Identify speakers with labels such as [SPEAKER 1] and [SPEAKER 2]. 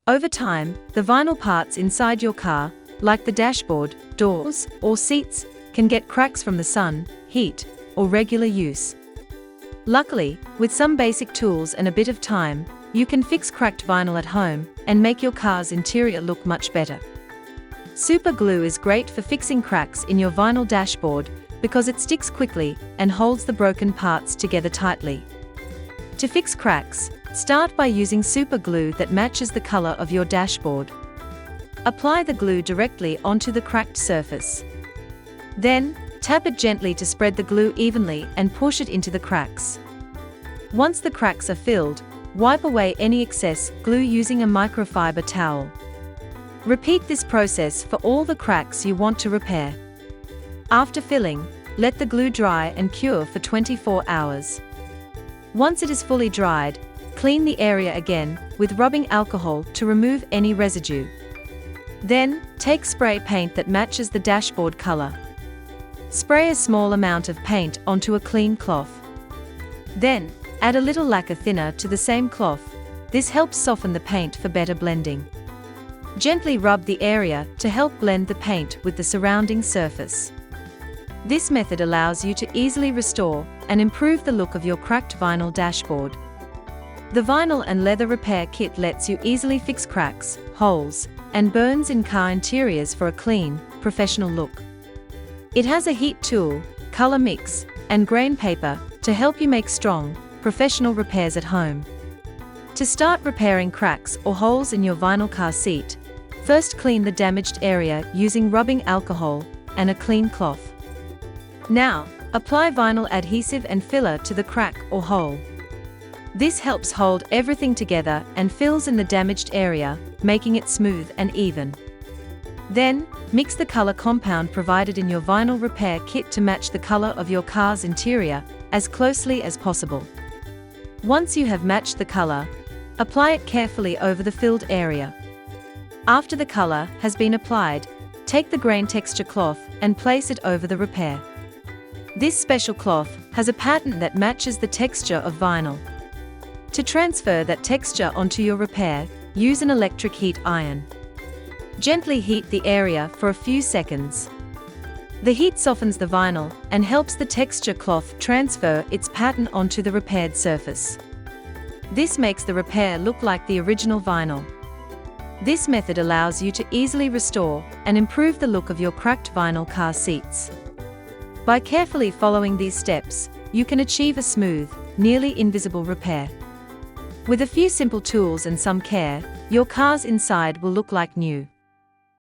[SPEAKER 1] Over time, the vinyl parts inside your car, like the dashboard, doors, or seats, can get cracks from the sun, heat, or regular use. Luckily, with some basic tools and a bit of time, you can fix cracked vinyl at home and make your car's interior look much better. Super glue is great for fixing cracks in your vinyl dashboard because it sticks quickly and holds the broken parts together tightly. To fix cracks, start by using super glue that matches the color of your dashboard. Apply the glue directly onto the cracked surface. Then, tap it gently to spread the glue evenly and push it into the cracks. Once the cracks are filled, wipe away any excess glue using a microfiber towel. Repeat this process for all the cracks you want to repair. After filling, let the glue dry and cure for 24 hours. Once it is fully dried, clean the area again with rubbing alcohol to remove any residue. Then, take spray paint that matches the dashboard color. Spray a small amount of paint onto a clean cloth. Then, add a little lacquer thinner to the same cloth. This helps soften the paint for better blending. Gently rub the area to help blend the paint with the surrounding surface. This method allows you to easily restore and improve the look of your cracked vinyl dashboard. The vinyl and leather repair kit lets you easily fix cracks, holes, and burns in car interiors for a clean, professional look. It has a heat tool, color mix, and grain paper to help you make strong, professional repairs at home. To start repairing cracks or holes in your vinyl car seat, first clean the damaged area using rubbing alcohol and a clean cloth. Now, apply vinyl adhesive and filler to the crack or hole. This helps hold everything together and fills in the damaged area, making it smooth and even. Then, mix the color compound provided in your vinyl repair kit to match the color of your car's interior as closely as possible. Once you have matched the color, apply it carefully over the filled area. After the color has been applied, take the grain texture cloth and place it over the repair. This special cloth has a pattern that matches the texture of vinyl. To transfer that texture onto your repair, use an electric heat iron. Gently heat the area for a few seconds. The heat softens the vinyl and helps the texture cloth transfer its pattern onto the repaired surface. This makes the repair look like the original vinyl. This method allows you to easily restore and improve the look of your cracked vinyl car seats. By carefully following these steps, you can achieve a smooth, nearly invisible repair. With a few simple tools and some care, your car's inside will look like new.